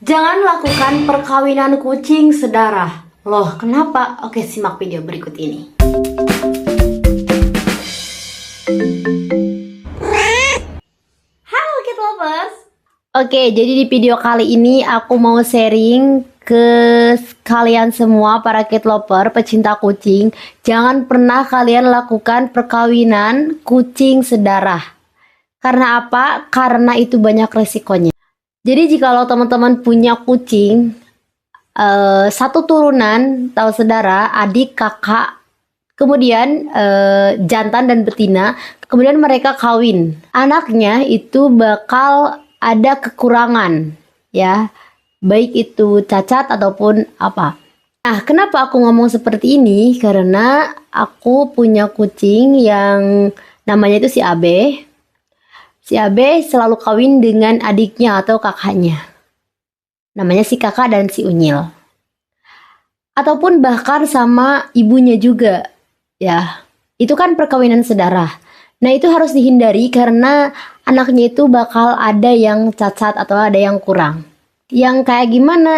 Jangan lakukan perkawinan kucing sedarah. Loh, kenapa? Oke, simak video berikut ini. Halo cat lovers. Oke, jadi di video kali ini aku mau sharing ke kalian semua para cat lover, pecinta kucing. Jangan pernah kalian lakukan perkawinan kucing sedarah. Karena apa? Karena itu banyak resikonya. Jadi jikalau teman-teman punya kucing satu turunan atau saudara, adik, kakak, kemudian jantan dan betina, kemudian mereka kawin, anaknya itu bakal ada kekurangan, ya, baik itu cacat ataupun apa. Nah, kenapa aku ngomong seperti ini? Karena aku punya kucing yang namanya itu si Abe. Si Abe selalu kawin dengan adiknya atau kakaknya. Namanya si kakak dan si Unyil. Ataupun bahkan sama ibunya juga. Ya, itu kan perkawinan sedarah. Nah, itu harus dihindari karena anaknya itu bakal ada yang cacat atau ada yang kurang. Yang kayak gimana?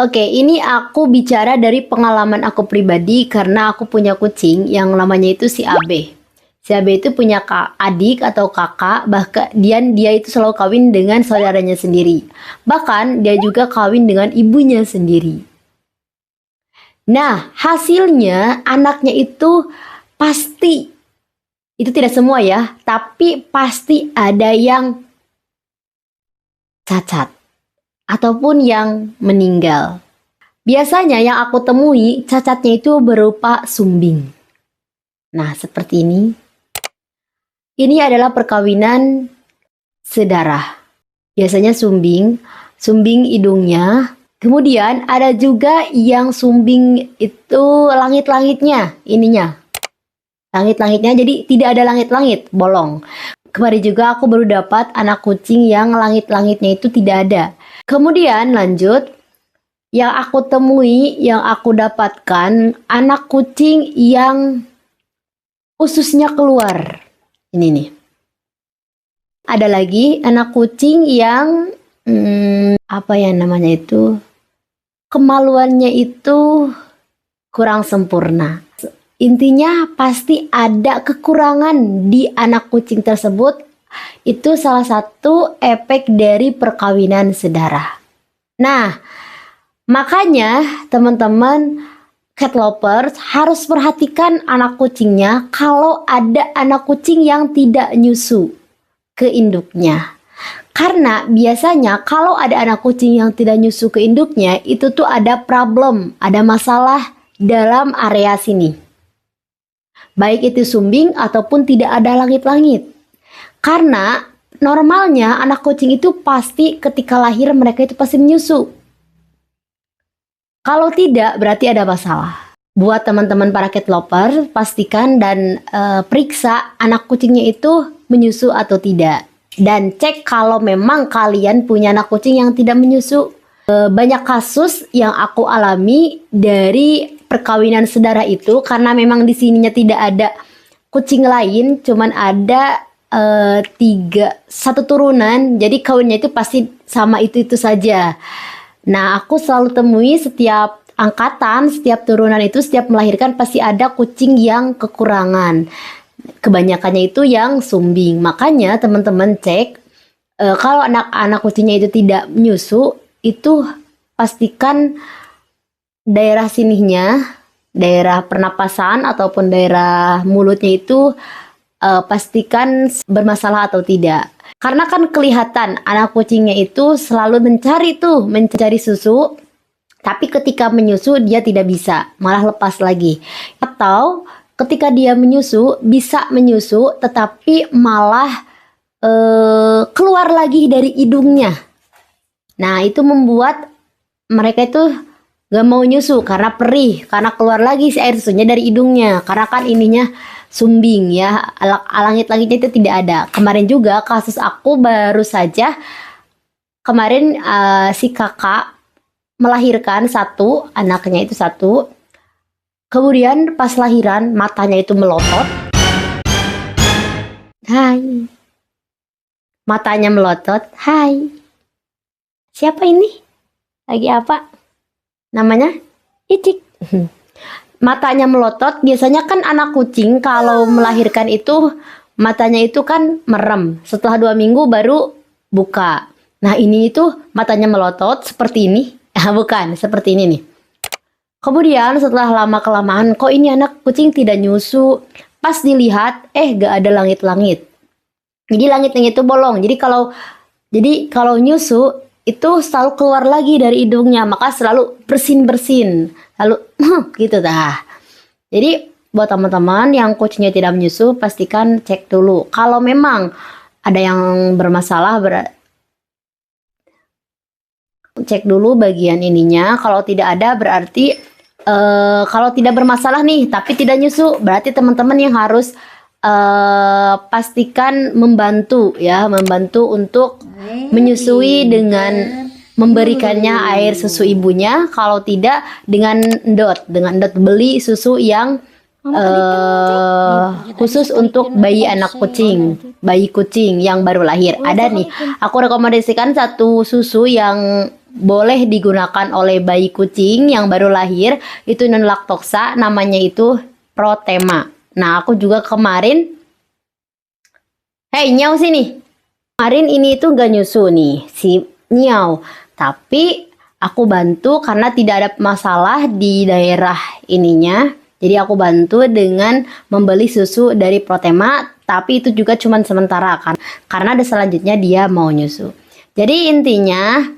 Oke, ini aku bicara dari pengalaman aku pribadi karena aku punya kucing yang namanya itu si Abe. Si Abe itu punya adik atau kakak, bahkan dia itu selalu kawin dengan saudaranya sendiri. Bahkan dia juga kawin dengan ibunya sendiri. Nah, hasilnya anaknya itu pasti, itu tidak semua ya, tapi pasti ada yang cacat ataupun yang meninggal. Biasanya yang aku temui cacatnya itu berupa sumbing. Nah, seperti ini. Ini adalah perkawinan sedarah. Biasanya sumbing hidungnya. Kemudian ada juga yang sumbing itu langit-langitnya, ininya. Langit-langitnya, jadi tidak ada langit-langit, bolong. Kemarin juga aku baru dapat anak kucing yang langit-langitnya itu tidak ada. Kemudian lanjut, yang aku temui, yang aku dapatkan, anak kucing yang ususnya keluar. Ini nih. Ada lagi anak kucing yang apa ya namanya itu? Kemaluannya itu kurang sempurna. Intinya pasti ada kekurangan di anak kucing tersebut. Itu salah satu efek dari perkawinan sedarah. Nah, makanya teman-teman cat lovers harus perhatikan anak kucingnya kalau ada anak kucing yang tidak nyusu ke induknya. Karena biasanya kalau ada anak kucing yang tidak nyusu ke induknya, itu tuh ada problem, ada masalah dalam area sini. Baik itu sumbing ataupun tidak ada langit-langit. Karena normalnya anak kucing itu pasti ketika lahir mereka itu pasti menyusu. Kalau tidak, berarti ada masalah. Buat teman-teman para cat lover, pastikan dan periksa anak kucingnya itu menyusu atau tidak. Dan cek kalau memang kalian punya anak kucing yang tidak menyusu. Banyak kasus yang aku alami dari perkawinan sedarah itu, karena memang di sininya tidak ada kucing lain, cuman ada satu turunan, jadi kawinnya itu pasti sama itu saja. Nah, aku selalu temui setiap angkatan, setiap turunan itu, setiap melahirkan pasti ada kucing yang kekurangan. Kebanyakannya itu yang sumbing. Makanya teman-teman cek, kalau anak-anak kucingnya itu tidak menyusu, itu pastikan daerah sininya, daerah pernapasan ataupun daerah mulutnya itu pastikan bermasalah atau tidak. Karena kan kelihatan anak kucingnya itu selalu mencari susu, tapi ketika menyusu dia tidak bisa, malah lepas lagi. Atau ketika dia menyusu, bisa menyusu tetapi malah keluar lagi dari hidungnya. Nah, itu membuat mereka itu gak mau nyusu karena perih, karena keluar lagi si air susunya dari hidungnya. Karena kan ininya sumbing ya, langit-langitnya itu tidak ada. Kemarin juga kasus aku baru saja, kemarin si kakak melahirkan satu, anaknya itu satu. Kemudian pas lahiran matanya itu melotot. Hai. Matanya melotot. Hai. Siapa ini? Lagi apa? Namanya icik. Matanya melotot. Biasanya kan anak kucing kalau melahirkan itu matanya itu kan merem. Setelah 2 minggu baru buka. Nah ini itu matanya melotot seperti ini. Bukan, seperti ini nih. Kemudian setelah lama kelamaan, kok ini anak kucing tidak nyusu. Pas dilihat, gak ada langit-langit. Jadi langit-langit itu bolong. Jadi kalau nyusu itu selalu keluar lagi dari hidungnya, maka selalu bersin-bersin. Lalu gitu dah. Jadi buat teman-teman yang kucingnya tidak menyusu, pastikan cek dulu. Kalau memang ada yang bermasalah, cek dulu bagian ininya. Kalau tidak ada berarti kalau tidak bermasalah nih tapi tidak nyusu, berarti teman-teman yang harus pastikan membantu untuk menyusui dengan memberikannya air susu ibunya. Kalau tidak dengan endot beli susu yang khusus untuk bayi kucing yang baru lahir. Ada nih, aku rekomendasikan satu susu yang boleh digunakan oleh bayi kucing yang baru lahir, itu non laktosa, namanya itu Protema. Nah aku juga kemarin, Nyau sini, kemarin ini itu gak nyusu nih si Nyau, tapi aku bantu karena tidak ada masalah di daerah ininya. Jadi aku bantu dengan membeli susu dari Protema, tapi itu juga cuma sementara kan, karena ada selanjutnya dia mau nyusu. Jadi intinya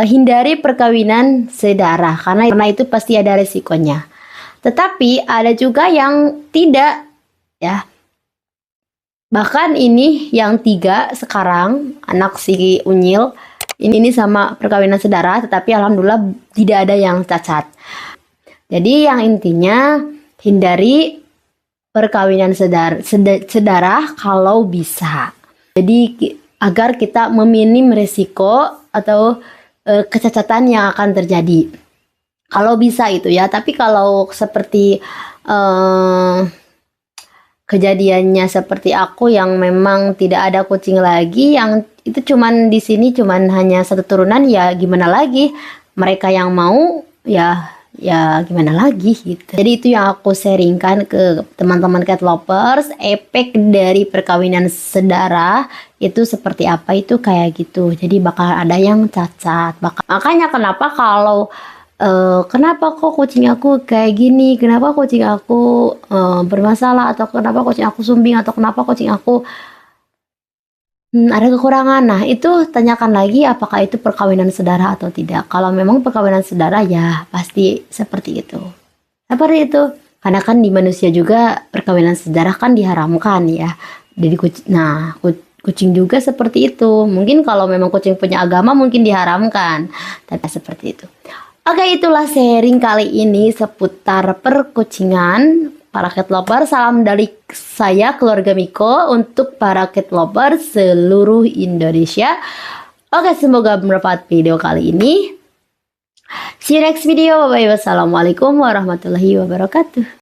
hindari perkawinan sedarah karena itu pasti ada resikonya. Tetapi ada juga yang tidak ya. Bahkan ini yang 3 sekarang, anak si Unyil ini sama perkawinan sedarah, tetapi alhamdulillah tidak ada yang cacat. Jadi yang intinya hindari perkawinan sedarah kalau bisa. Jadi agar kita meminim resiko atau kecacatan yang akan terjadi. Kalau bisa itu ya, tapi kalau seperti kejadiannya seperti aku yang memang tidak ada kucing lagi, yang itu cuman di sini cuman hanya 1 turunan, ya gimana lagi? Mereka yang mau ya gimana lagi gitu. Jadi itu yang aku sharingkan ke teman-teman cat lovers. Efek dari perkawinan sedarah itu seperti apa, itu kayak gitu. Jadi bakal ada yang cacat. Makanya kenapa kalau kenapa kok kucing aku kayak gini, kenapa kucing aku bermasalah, atau kenapa kucing aku sumbing, atau kenapa kucing aku ada kekurangan. Nah itu tanyakan lagi apakah itu perkawinan sedarah atau tidak. Kalau memang perkawinan sedarah ya pasti seperti itu. Karena kan di manusia juga perkawinan sedarah kan diharamkan ya. Jadi kucing juga seperti itu. Mungkin kalau memang kucing punya agama mungkin diharamkan, tapi seperti itu. Oke, itulah sharing kali ini seputar perkucingan. Para cat lover, salam dari saya keluarga Miko untuk para cat lover seluruh Indonesia. Oke, semoga bermanfaat video kali ini. See you next video. Bye bye. Wassalamualaikum warahmatullahi wabarakatuh.